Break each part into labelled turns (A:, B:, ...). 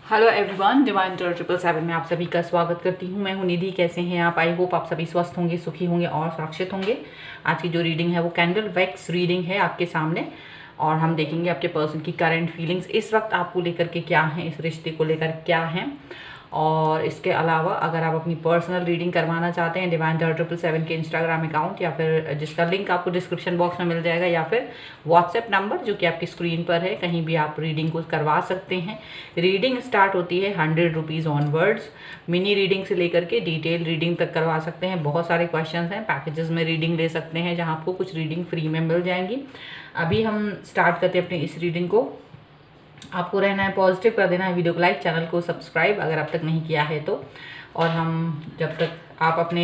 A: Hello everyone, divine टोरल 777 में आप सभी का स्वागत करती हूँ। मैं हूँ निधि। कैसे हैं आप? आई होप आप सभी स्वस्थ होंगे, सुखी होंगे और सुरक्षित होंगे। आज की जो रीडिंग है वो कैंडल वैक्स रीडिंग है आपके सामने, और हम देखेंगे आपके पर्सन की करंट फीलिंग्स इस वक्त आपको लेकर के क्या हैं, इस रिश्ते को लेकर क्या हैं। और इसके अलावा अगर आप अपनी पर्सनल रीडिंग करवाना चाहते हैं, डिवाइन टोरल 777 के इंस्टाग्राम अकाउंट या फिर जिसका लिंक आपको डिस्क्रिप्शन बॉक्स में मिल जाएगा, या फिर व्हाट्सएप नंबर जो कि आपकी स्क्रीन पर है, कहीं भी आप रीडिंग को करवा सकते हैं। रीडिंग स्टार्ट होती है 100 रुपीज़ ऑनवर्ड्स। मिनी रीडिंग से लेकर के डिटेल रीडिंग तक करवा सकते हैं। बहुत सारे क्वेश्चन हैं, पैकेजेस में रीडिंग ले सकते हैं जहां आपको कुछ रीडिंग फ्री में मिल जाएंगी। अभी हम स्टार्ट करते हैं अपनी इस रीडिंग को। आपको रहना है पॉजिटिव, कर देना है वीडियो को लाइक, चैनल को सब्सक्राइब अगर अब तक नहीं किया है तो। और हम जब तक आप अपने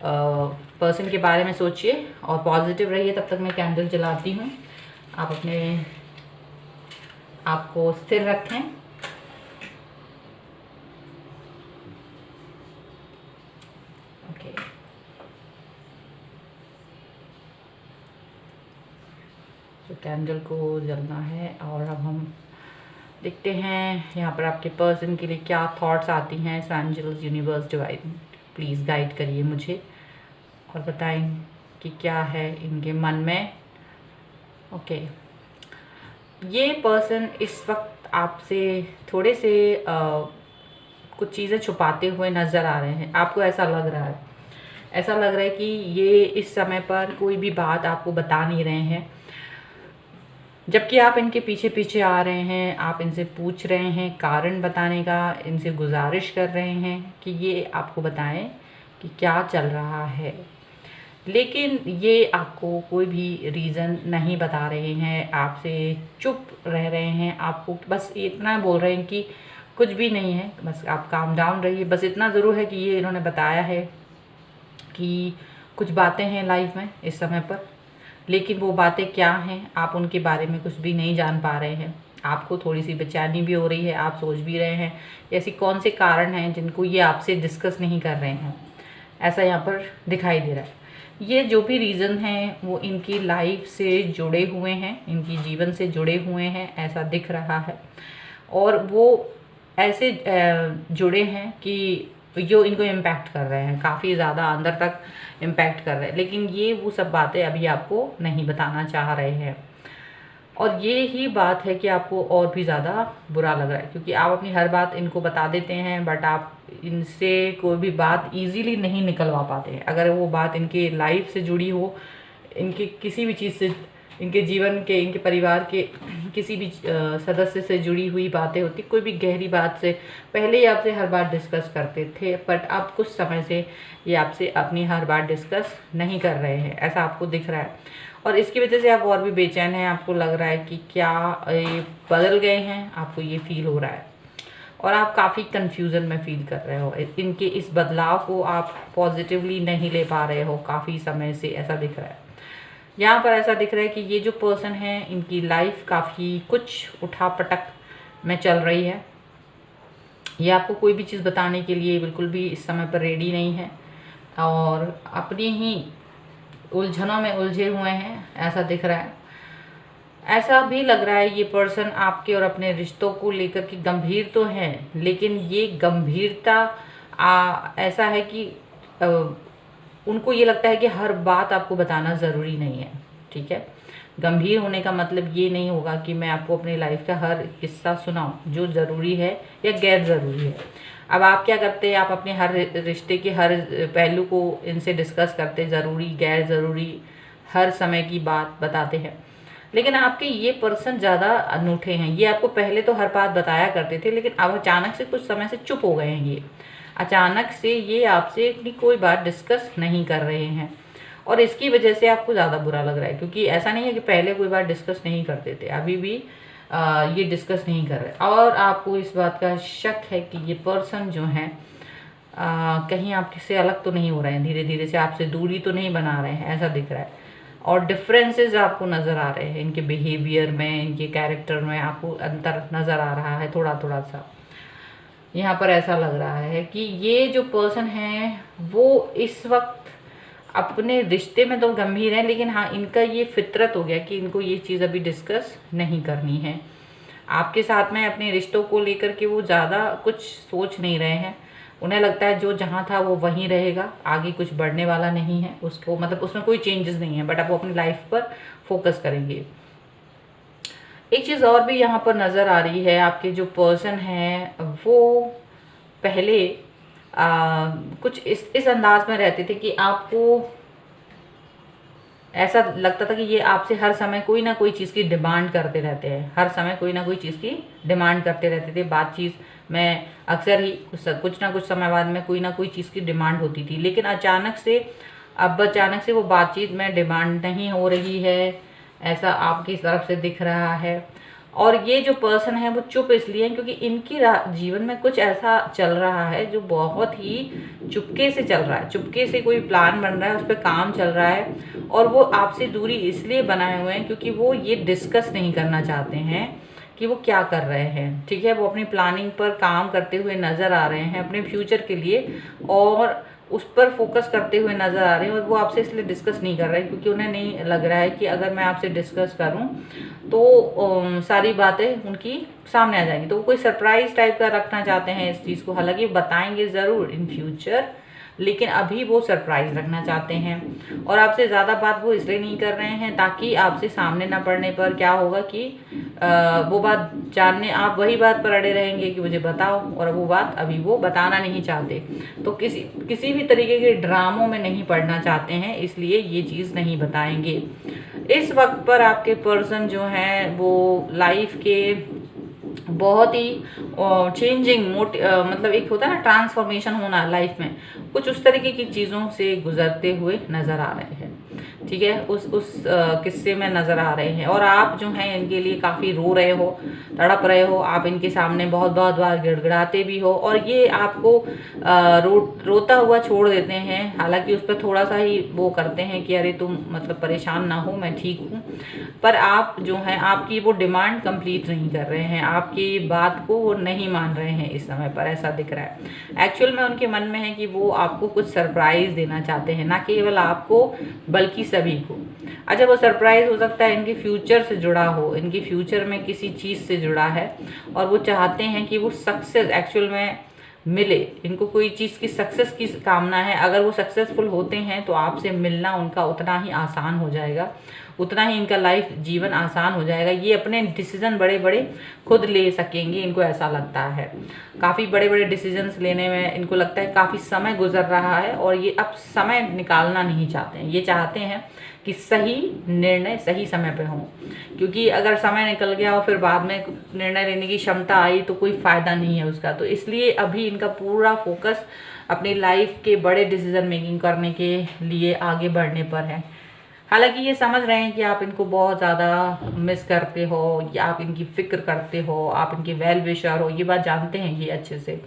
A: पर्सन के बारे में सोचिए और पॉजिटिव रहिए, तब तक मैं कैंडल जलाती हूँ। आप अपने आपको स्थिर रखें। ओके, तो कैंडल को जलना है और अब हम देखते हैं यहाँ पर आपके पर्सन के लिए क्या थॉट्स आती हैं। Angels, universe, divine, please guide करिए मुझे और बताएं कि क्या है इनके मन में। ओके, ये पर्सन इस वक्त आपसे थोड़े से कुछ चीज़ें छुपाते हुए नज़र आ रहे हैं। आपको ऐसा लग रहा है, ऐसा लग रहा है कि ये इस समय पर कोई भी बात आपको बता नहीं रहे हैं, जबकि आप इनके पीछे पीछे आ रहे हैं। आप इनसे पूछ रहे हैं कारण बताने का, इनसे गुजारिश कर रहे हैं कि ये आपको बताएं कि क्या चल रहा है, लेकिन ये आपको कोई भी रीज़न नहीं बता रहे हैं, आपसे चुप रह रहे हैं। आपको बस इतना बोल रहे हैं कि कुछ भी नहीं है, बस आप काम डाउन रहिए। बस इतना ज़रूर है कि ये इन्होंने बताया है कि कुछ बातें हैं लाइफ में इस समय पर, लेकिन वो बातें क्या हैं आप उनके बारे में कुछ भी नहीं जान पा रहे हैं। आपको थोड़ी सी बेचैनी भी हो रही है, आप सोच भी रहे हैं ऐसी कौन से कारण हैं जिनको ये आपसे डिस्कस नहीं कर रहे हैं, ऐसा यहाँ पर दिखाई दे रहा है। ये जो भी रीज़न हैं वो इनकी लाइफ से जुड़े हुए हैं, इनकी जीवन से जुड़े हुए हैं, ऐसा दिख रहा है। और वो ऐसे जुड़े हैं कि जो इनको इम्पैक्ट कर रहे हैं, काफ़ी ज़्यादा अंदर तक इम्पैक्ट कर रहे हैं, लेकिन ये वो सब बातें अभी आपको नहीं बताना चाह रहे हैं। और ये ही बात है कि आपको और भी ज़्यादा बुरा लग रहा है, क्योंकि आप अपनी हर बात इनको बता देते हैं, बट आप इनसे कोई भी बात इजीली नहीं निकलवा पाते हैं। अगर वो बात इनके लाइफ से जुड़ी हो, इनके किसी भी चीज़ से, इनके जीवन के, इनके परिवार के किसी भी सदस्य से जुड़ी हुई बातें होती, कोई भी गहरी बात से पहले ही आपसे हर बार डिस्कस करते थे, बट अब कुछ समय से ये आपसे अपनी हर बात डिस्कस नहीं कर रहे हैं, ऐसा आपको दिख रहा है। और इसकी वजह से आप और भी बेचैन हैं। आपको लग रहा है कि क्या ये बदल गए हैं, आपको ये फील हो रहा है और आप काफ़ी कन्फ्यूज़न में फील कर रहे हो। इनके इस बदलाव को आप पॉजिटिवली नहीं ले पा रहे हो काफ़ी समय से, ऐसा दिख रहा है। यहाँ पर ऐसा दिख रहा है कि ये जो पर्सन है इनकी लाइफ काफ़ी कुछ उठापटक में चल रही है। ये आपको कोई भी चीज़ बताने के लिए बिल्कुल भी इस समय पर रेडी नहीं है और अपनी ही उलझनों में उलझे हुए हैं, ऐसा दिख रहा है। ऐसा भी लग रहा है ये पर्सन आपके और अपने रिश्तों को लेकर के गंभीर तो है, लेकिन ये गंभीरता ऐसा है कि उनको ये लगता है कि हर बात आपको बताना ज़रूरी नहीं है। ठीक है, गंभीर होने का मतलब ये नहीं होगा कि मैं आपको अपनी लाइफ का हर किस्सा सुनाऊं जो ज़रूरी है या गैर ज़रूरी है। अब आप क्या करते हैं, आप अपने हर रिश्ते के हर पहलू को इनसे डिस्कस करते, ज़रूरी गैर ज़रूरी हर समय की बात बताते हैं। लेकिन आपके ये पर्सन ज़्यादा अनूठे हैं। ये आपको पहले तो हर बात बताया करते थे, लेकिन अब अचानक से कुछ समय से चुप हो गए हैं। ये अचानक से ये आपसे अपनी कोई बात डिस्कस नहीं कर रहे हैं और इसकी वजह से आपको ज़्यादा बुरा लग रहा है, क्योंकि ऐसा नहीं है कि पहले कोई बात डिस्कस नहीं करते थे, अभी भी ये डिस्कस नहीं कर रहे। और आपको इस बात का शक है कि ये पर्सन जो है कहीं आपसे अलग तो नहीं हो रहे हैं, धीरे धीरे से आपसे दूरी तो नहीं बना रहे हैं, ऐसा दिख रहा है। और डिफरेंसेस आपको नज़र आ रहे हैं, इनके बिहेवियर में, इनके कैरेक्टर में आपको अंतर नज़र आ रहा है थोड़ा थोड़ा सा। यहाँ पर ऐसा लग रहा है कि ये जो पर्सन है वो इस वक्त अपने रिश्ते में तो गंभीर है, लेकिन हाँ इनका ये फितरत हो गया कि इनको ये चीज़ अभी डिस्कस नहीं करनी है। आपके साथ में अपने रिश्तों को लेकर के वो ज़्यादा कुछ सोच नहीं रहे हैं। उन्हें लगता है जो जहाँ था वो वहीं रहेगा, आगे कुछ बढ़ने वाला नहीं है उसको, मतलब उसमें कोई चेंजेस नहीं है, बट अब वो अपनी लाइफ पर फोकस करेंगे। एक चीज़ और भी यहाँ पर नज़र आ रही है, आपके जो पर्सन हैं वो पहले कुछ इस अंदाज में रहते थे कि आपको ऐसा लगता था कि ये आपसे हर समय कोई ना कोई चीज़ की डिमांड करते रहते हैं, हर समय कोई ना कोई चीज़ की डिमांड करते रहते थे। बातचीत में अक्सर ही कुछ ना कुछ समय बाद में कोई ना कोई चीज़ की डिमांड होती थी, लेकिन अब अचानक से वो बातचीत में डिमांड नहीं हो रही है, ऐसा आपकी तरफ से दिख रहा है। और ये जो पर्सन है वो चुप इसलिए है क्योंकि इनकी जीवन में कुछ ऐसा चल रहा है जो बहुत ही चुपके से चल रहा है, चुपके से कोई प्लान बन रहा है, उस पर काम चल रहा है, और वो आपसे दूरी इसलिए बनाए हुए हैं क्योंकि वो ये डिस्कस नहीं करना चाहते हैं कि वो क्या कर रहे हैं। ठीक है, वो अपनी प्लानिंग पर काम करते हुए नज़र आ रहे हैं अपने फ्यूचर के लिए, और उस पर फोकस करते हुए नज़र आ रहे हैं, और वो आपसे इसलिए डिस्कस नहीं कर रहे हैं क्योंकि उन्हें नहीं लग रहा है कि अगर मैं आपसे डिस्कस करूं तो सारी बातें उनकी सामने आ जाएंगी, तो वो कोई सरप्राइज टाइप का रखना चाहते हैं इस चीज़ को। हालांकि बताएंगे ज़रूर इन फ्यूचर, लेकिन अभी वो सरप्राइज रखना चाहते हैं। और आपसे ज़्यादा बात वो इसलिए नहीं कर रहे हैं ताकि आपसे सामने ना पड़ने पर क्या होगा कि वो बात जानने आप वही बात पर अड़े रहेंगे कि मुझे बताओ, और वो बात अभी वो बताना नहीं चाहते। तो किसी भी तरीके के ड्रामों में नहीं पड़ना चाहते हैं, इसलिए ये चीज़ नहीं बताएंगे। इस वक्त पर आपके पर्सन जो हैं वो लाइफ के बहुत ही चेंजिंग मतलब एक होता है ना ट्रांसफॉर्मेशन होना लाइफ में, कुछ उस तरीके की चीज़ों से गुजरते हुए नज़र आ रहे हैं। ठीक है, उस किस्से में नज़र आ रहे हैं, और आप जो हैं इनके लिए काफ़ी रो रहे हो, तड़प रहे हो, आप इनके सामने बहुत बहुत बार गिड़गिड़ाते भी हो, और ये आपको रोता हुआ छोड़ देते हैं। हालांकि उस पर थोड़ा सा ही वो करते हैं कि अरे तुम मतलब परेशान ना हो, मैं ठीक हूँ, पर आप जो हैं आपकी वो डिमांड कंप्लीट नहीं कर रहे हैं, आपकी बात को वो नहीं मान रहे हैं इस समय पर, ऐसा दिख रहा है। एक्चुअल में उनके मन में है कि वो आपको कुछ सरप्राइज़ देना चाहते हैं, ना केवल आपको बल्कि सभी को। अच्छा, वो सरप्राइज़ हो सकता है इनके फ्यूचर से जुड़ा हो, इनके फ्यूचर में किसी चीज़ से जुड़ा है, और वो चाहते हैं कि वो सक्सेस एक्चुअल में मिले, इनको कोई चीज़ की सक्सेस की कामना है। अगर वो सक्सेसफुल होते हैं तो आपसे मिलना उनका उतना ही आसान हो जाएगा, उतना ही इनका लाइफ जीवन आसान हो जाएगा। ये अपने डिसीज़न बड़े बड़े खुद ले सकेंगे, इनको ऐसा लगता है। काफ़ी बड़े बड़े डिसीजंस लेने में इनको लगता है काफ़ी समय गुजर रहा है, और ये अब समय निकालना नहीं चाहते हैं। ये चाहते हैं कि सही निर्णय सही समय पे हों, क्योंकि अगर समय निकल गया और फिर बाद में निर्णय लेने की क्षमता आई तो कोई फ़ायदा नहीं है उसका। तो इसलिए अभी इनका पूरा फोकस अपनी लाइफ के बड़े डिसीजन मेकिंग करने के लिए आगे बढ़ने पर है। हालांकि ये समझ रहे हैं कि आप इनको बहुत ज़्यादा मिस करते हो, या आप इनकी फ़िक्र करते हो, आप इनके वेल विशर हो, ये बात जानते हैं ये अच्छे से,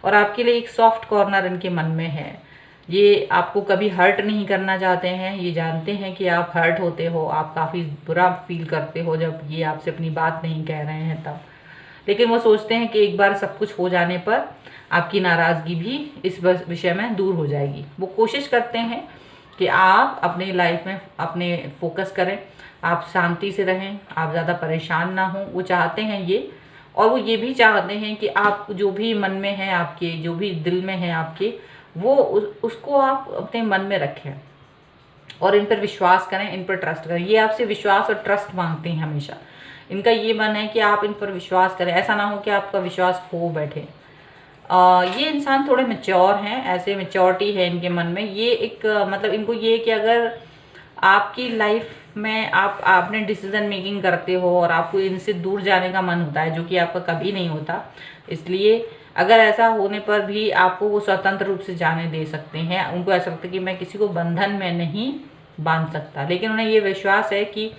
A: और आपके लिए एक सॉफ्ट कॉर्नर इनके मन में है। ये आपको कभी हर्ट नहीं करना चाहते हैं, ये जानते हैं कि आप हर्ट होते हो, आप काफ़ी बुरा फील करते हो जब ये आपसे अपनी बात नहीं कह रहे हैं तब, लेकिन वो सोचते हैं कि एक बार सब कुछ हो जाने पर आपकी नाराज़गी भी इस विषय में दूर हो जाएगी। वो कोशिश करते हैं कि आप अपनी लाइफ में अपने फोकस करें, आप शांति से रहें, आप ज़्यादा परेशान ना हों, वो चाहते हैं ये। और वो ये भी चाहते हैं कि आप जो भी मन में है आपके, जो भी दिल में है आपके, वो उसको आप अपने मन में रखें और इन पर विश्वास करें, इन पर ट्रस्ट करें। ये आपसे विश्वास और ट्रस्ट मांगते हैं हमेशा। इनका ये मन है कि आप इन पर विश्वास करें, ऐसा ना हो कि आपका विश्वास खो बैठे। ये इंसान थोड़े मैच्योर हैं, ऐसे मैच्योरिटी है इनके मन में। ये एक मतलब इनको ये कि अगर आपकी लाइफ में आपने डिसीजन मेकिंग करते हो और आपको इनसे दूर जाने का मन होता है, जो कि आपका कभी नहीं होता, इसलिए अगर ऐसा होने पर भी आपको वो स्वतंत्र रूप से जाने दे सकते हैं। उनको ऐसा लगता है कि मैं किसी को बंधन में नहीं बांध सकता, लेकिन उन्हें ये विश्वास है कि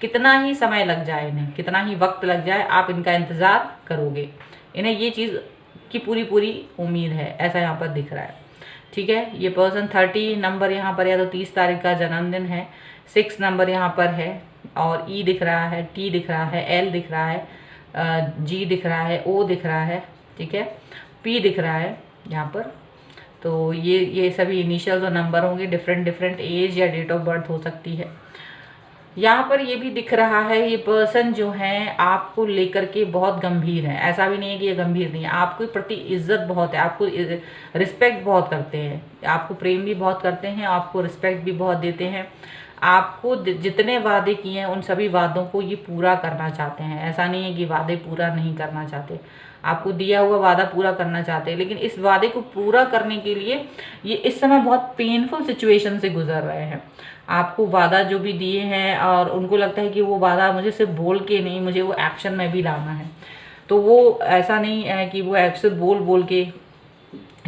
A: कितना ही समय लग जाए, इन्हें कितना ही वक्त लग जाए, आप इनका इंतज़ार करोगे। इन्हें ये चीज़ की पूरी पूरी उम्मीद है, ऐसा यहाँ पर दिख रहा है। ठीक है, ये पर्सन 30 नंबर यहाँ पर या तो 30 तारीख का जन्मदिन है, 6 नंबर यहाँ पर है, और ई दिख रहा है, टी दिख रहा है, एल दिख रहा है, जी दिख रहा है, ओ दिख रहा है, ठीक है, पी दिख रहा है यहाँ पर। तो ये सभी इनिशियल्स और नंबर होंगे, डिफरेंट एज या डेट ऑफ बर्थ हो सकती है। यहाँ पर ये भी दिख रहा है, ये पर्सन जो है आपको लेकर के बहुत गंभीर है। ऐसा भी नहीं है कि ये गंभीर नहीं है, आपके प्रति इज्जत बहुत है, आपको रिस्पेक्ट बहुत करते हैं, आपको प्रेम भी बहुत करते हैं, आपको रिस्पेक्ट भी बहुत देते हैं। आपको जितने वादे किए हैं उन सभी वादों को ये पूरा करना चाहते हैं। ऐसा नहीं है कि वादे पूरा नहीं करना चाहते, आपको दिया हुआ वादा पूरा करना चाहते हैं, लेकिन इस वादे को पूरा करने के लिए ये इस समय बहुत पेनफुल सिचुएशन से गुजर रहे हैं। आपको वादा जो भी दिए हैं और उनको लगता है कि वो वादा मुझे सिर्फ बोल के नहीं, मुझे वो एक्शन में भी लाना है। तो वो ऐसा नहीं है कि वो एक्शन बोल बोल के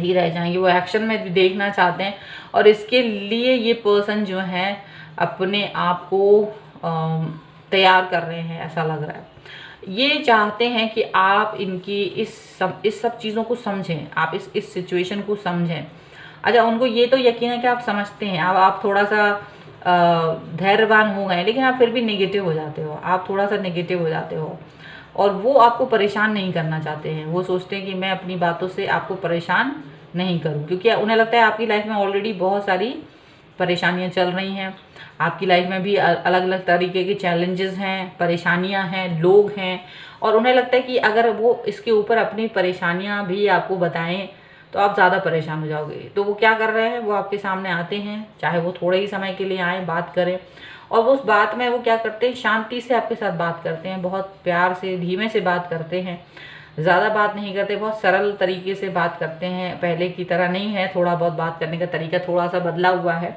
A: ही रह जाएंगे, वो एक्शन में भी देखना चाहते हैं। और इसके लिए ये पर्सन जो है अपने आप को तैयार कर रहे हैं, ऐसा लग रहा है। ये चाहते हैं कि आप इनकी इस सब चीज़ों को समझें, आप इस सिचुएशन को समझें। अच्छा, उनको ये तो यकीन है कि आप समझते हैं, अब आप थोड़ा सा धैर्यवान हो गए, लेकिन आप फिर भी नेगेटिव हो जाते हो, आप थोड़ा सा नेगेटिव हो जाते हो। और वो आपको परेशान नहीं करना चाहते हैं, वो सोचते हैं कि मैं अपनी बातों से आपको परेशान नहीं करूं, क्योंकि उन्हें लगता है आपकी लाइफ में ऑलरेडी बहुत सारी परेशानियां चल रही हैं, आपकी लाइफ में भी अलग अलग तरीके के चैलेंजेस हैं, परेशानियां हैं, लोग हैं। और उन्हें लगता है कि अगर वो इसके ऊपर अपनी परेशानियां भी आपको बताएं तो आप ज़्यादा परेशान हो जाओगे। तो वो क्या कर रहे हैं, वो आपके सामने आते हैं, चाहे वो थोड़े ही समय के लिए आए, बात करें, और वो उस बात में वो क्या करते हैं, शांति से आपके साथ बात करते हैं, बहुत प्यार से धीमे से बात करते हैं, ज़्यादा बात नहीं करते, बहुत सरल तरीके से बात करते हैं। पहले की तरह नहीं है, थोड़ा बहुत बात करने का तरीका थोड़ा सा बदला हुआ है।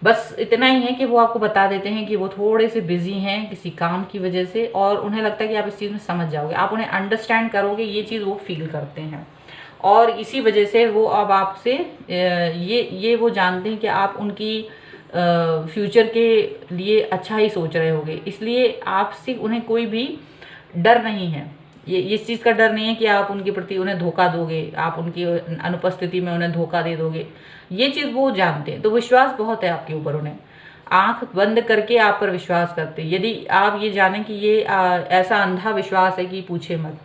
A: बस इतना ही है कि वो आपको बता देते हैं कि वो थोड़े से बिजी हैं किसी काम की वजह से, और उन्हें लगता है कि आप इस चीज़ में समझ जाओगे, आप उन्हें अंडरस्टैंड करोगे, ये चीज़ वो फील करते हैं। और इसी वजह से वो अब आपसे ये वो जानते हैं कि आप उनकी फ्यूचर के लिए अच्छा ही सोच रहे होगे, इसलिए आपसे उन्हें कोई भी डर नहीं है। ये इस चीज़ का डर नहीं है कि आप उनके प्रति उन्हें धोखा दोगे, आप उनकी अनुपस्थिति में उन्हें धोखा दे दोगे, ये चीज़ वो जानते हैं। तो विश्वास बहुत है आपके ऊपर, उन्हें आंख बंद करके आप पर विश्वास करते हैं। यदि आप ये जानें कि ये ऐसा अंधा विश्वास है कि पूछे मत,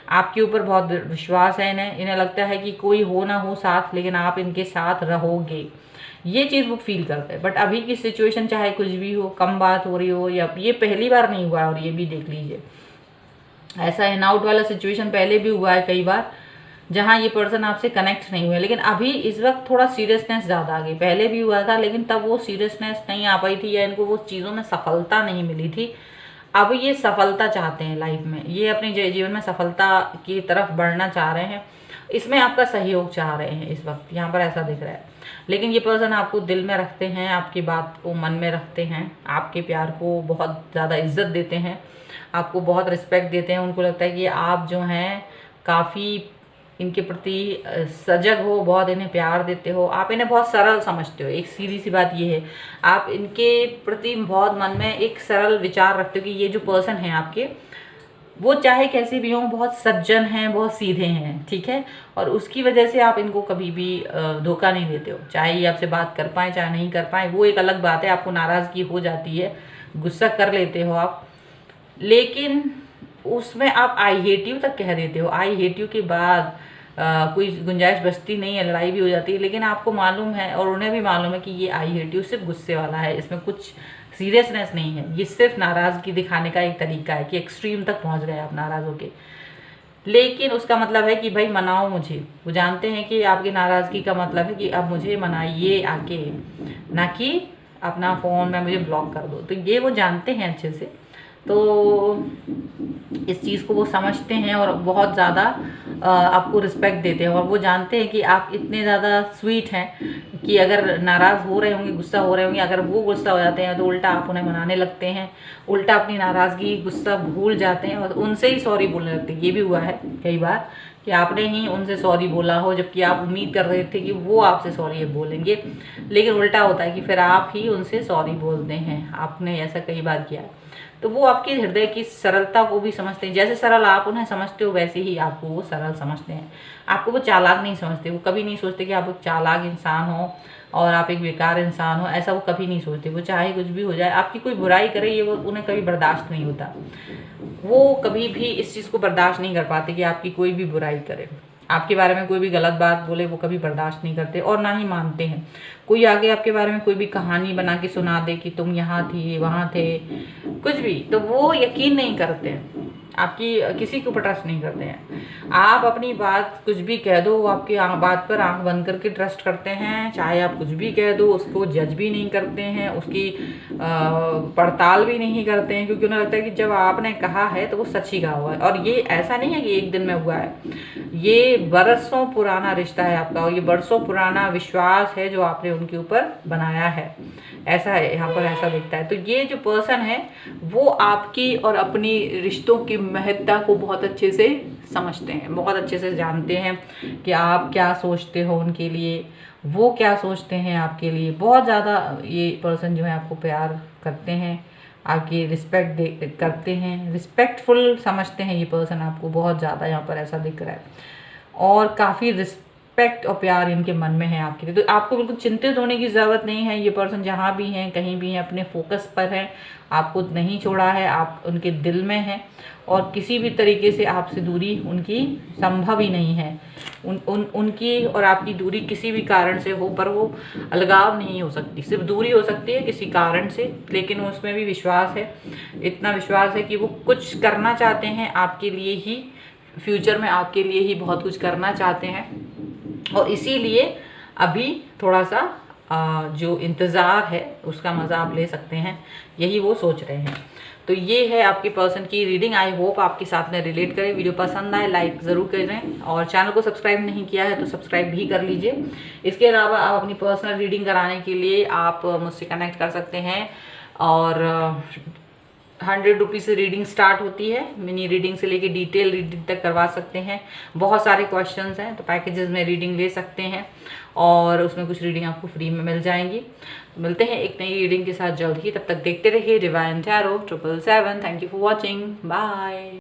A: आपके ऊपर बहुत विश्वास है इन्हें लगता है कि कोई हो ना हो साथ, लेकिन आप इनके साथ रहोगे, ये चीज़ वो फील करते हैं। बट अभी की सिचुएशन चाहे कुछ भी हो, कम बात हो रही हो, या ये पहली बार नहीं हुआ है, और ये भी देख लीजिए, ऐसा इन आउट वाला सिचुएशन पहले भी हुआ है कई बार, जहाँ ये पर्सन आपसे कनेक्ट नहीं हुए, लेकिन अभी इस वक्त थोड़ा सीरियसनेस ज़्यादा आ गई। पहले भी हुआ था, लेकिन तब वो सीरियसनेस नहीं आ पाई थी, या इनको वो चीज़ों में सफलता नहीं मिली थी। अब ये सफलता चाहते हैं लाइफ में, ये अपने जीवन में सफलता की तरफ बढ़ना चाह रहे हैं, इसमें आपका सहयोग चाह रहे हैं इस वक्त, यहाँ पर ऐसा दिख रहा है। लेकिन ये पर्सन आपको दिल में रखते हैं, आपकी बात को मन में रखते हैं, आपके प्यार को बहुत ज़्यादा इज्जत देते हैं, आपको बहुत रिस्पेक्ट देते हैं। उनको लगता है कि आप जो हैं काफ़ी इनके प्रति सजग हो, बहुत इन्हें प्यार देते हो, आप इन्हें बहुत सरल समझते हो। एक सीधी सी बात ये है, आप इनके प्रति बहुत मन में एक सरल विचार रखते हो कि ये जो पर्सन है आपके, वो चाहे कैसे भी हों, बहुत सज्जन हैं, बहुत सीधे हैं, ठीक है। और उसकी वजह से आप इनको कभी भी धोखा नहीं देते हो, चाहे ये आपसे बात कर पाएँ चाहे नहीं कर पाएँ, वो एक अलग बात है। आपको नाराज़गी हो जाती है, गुस्सा कर लेते हो आप, लेकिन उसमें आप आई हेट यू तक कह देते हो। आई हेट यू के बाद कोई गुंजाइश बचती नहीं है, लड़ाई भी हो जाती है, लेकिन आपको मालूम है और उन्हें भी मालूम है कि ये आई हेट यू सिर्फ गुस्से वाला है, इसमें कुछ सीरियसनेस नहीं है, ये सिर्फ नाराज़गी दिखाने का एक तरीका है कि एक्सट्रीम तक पहुंच गए आप नाराज़ होके। लेकिन उसका मतलब है कि भाई मनाओ मुझे, वो जानते हैं कि आपकी नाराज़गी का मतलब है कि अब मुझे मनाइए आके, ना कि अपना फ़ोन में मुझे ब्लॉक कर दो। तो ये वो जानते हैं अच्छे से, तो इस चीज़ को वो समझते हैं और बहुत ज़्यादा आपको रिस्पेक्ट देते हैं। और वो जानते हैं कि आप इतने ज़्यादा स्वीट हैं कि अगर नाराज़ हो रहे होंगे, गुस्सा हो रहे होंगे, अगर वो गुस्सा हो जाते हैं तो उल्टा आप उन्हें मनाने लगते हैं, उल्टा अपनी नाराज़गी गुस्सा भूल जाते हैं और उनसे ही सॉरी बोलने लगते हैं। ये भी हुआ है कई बार कि आपने ही उनसे सॉरी बोला हो, जबकि आप उम्मीद कर रहे थे कि वो आपसे सॉरी बोलेंगे, लेकिन उल्टा होता है कि फिर आप ही उनसे सॉरी बोलते हैं। आपने ऐसा कई बार किया है। तो वो आपके हृदय की सरलता को भी समझते हैं, जैसे सरल आप उन्हें समझते हो वैसे ही आपको वो सरल समझते हैं। आपको वो चालाक नहीं समझते, वो कभी नहीं सोचते कि आप एक चालाक इंसान हो और आप एक बेकार इंसान हो, ऐसा वो कभी नहीं सोचते। वो चाहे कुछ भी हो जाए, आपकी कोई बुराई करे, ये वो उन्हें कभी बर्दाश्त नहीं होता। वो कभी भी इस चीज़ को बर्दाश्त नहीं कर पाते कि आपकी कोई भी बुराई करे। आपके बारे में कोई भी गलत बात बोले वो कभी बर्दाश्त नहीं करते और ना ही मानते हैं। कोई आगे आपके बारे में कोई भी कहानी बना के सुना दे कि तुम यहाँ थी वहाँ थे कुछ भी, तो वो यकीन नहीं करते हैं, आपकी किसी के ऊपर ट्रस्ट नहीं करते हैं। आप अपनी बात कुछ भी कह दो, वो आपकी बात पर आंख बंद करके ट्रस्ट करते हैं। चाहे आप कुछ भी कह दो, उसको जज भी नहीं करते हैं, उसकी पड़ताल भी नहीं करते हैं, क्योंकि उन्हें लगता है कि जब आपने कहा है तो वो सच ही कहा हुआ है। और ये ऐसा नहीं है कि एक दिन में हुआ है, ये बरसों पुराना रिश्ता है आपका, और ये बरसों पुराना विश्वास है जो आपने उनके ऊपर बनाया है। ऐसा है, यहाँ पर ऐसा दिखता है। तो ये जो पर्सन है वो आपकी और अपनी रिश्तों की महत्ता को बहुत अच्छे से समझते हैं, बहुत अच्छे से जानते हैं कि आप क्या सोचते हो उनके लिए, वो क्या सोचते हैं आपके लिए। बहुत ज़्यादा ये पर्सन जो है आपको प्यार करते हैं, आपकी रिस्पेक्ट करते हैं, रिस्पेक्टफुल समझते हैं ये पर्सन आपको बहुत ज़्यादा, यहाँ पर ऐसा दिख रहा है। और काफ़ी रिस्पेक्ट और प्यार इनके मन में है आपके लिए। तो आपको बिल्कुल चिंतित होने की ज़रूरत नहीं है। ये पर्सन जहाँ भी हैं, कहीं भी हैं, अपने फोकस पर है, आपको नहीं छोड़ा है, आप उनके दिल में हैं, और किसी भी तरीके से आपसे दूरी उनकी संभव ही नहीं है। उनकी और आपकी दूरी किसी भी कारण से हो, पर वो अलगाव नहीं हो सकती। सिर्फ दूरी हो सकती है किसी कारण से, लेकिन उसमें भी विश्वास है, इतना विश्वास है कि वो कुछ करना चाहते हैं आपके लिए ही, फ्यूचर में आपके लिए ही बहुत कुछ करना चाहते हैं। और इसीलिए अभी थोड़ा सा जो इंतज़ार है उसका मज़ा आप ले सकते हैं, यही वो सोच रहे हैं। तो ये है आपके पर्सन की रीडिंग। आई होप आपके साथ में रिलेट करें। वीडियो पसंद आए लाइक ज़रूर करें, और चैनल को सब्सक्राइब नहीं किया है तो सब्सक्राइब भी कर लीजिए। इसके अलावा आप अपनी पर्सनल रीडिंग कराने के लिए आप मुझसे कनेक्ट कर सकते हैं, और 100 रुपीज़ से रीडिंग स्टार्ट होती है। मिनी रीडिंग से लेके डिटेल रीडिंग तक करवा सकते हैं। बहुत सारे क्वेश्चंस हैं, तो पैकेजेस में रीडिंग ले सकते हैं, और उसमें कुछ रीडिंग आपको फ्री में मिल जाएंगी। मिलते हैं एक नई रीडिंग के साथ जल्द ही, तब तक देखते रहिए divine tarot 777। Thank you for watching, bye.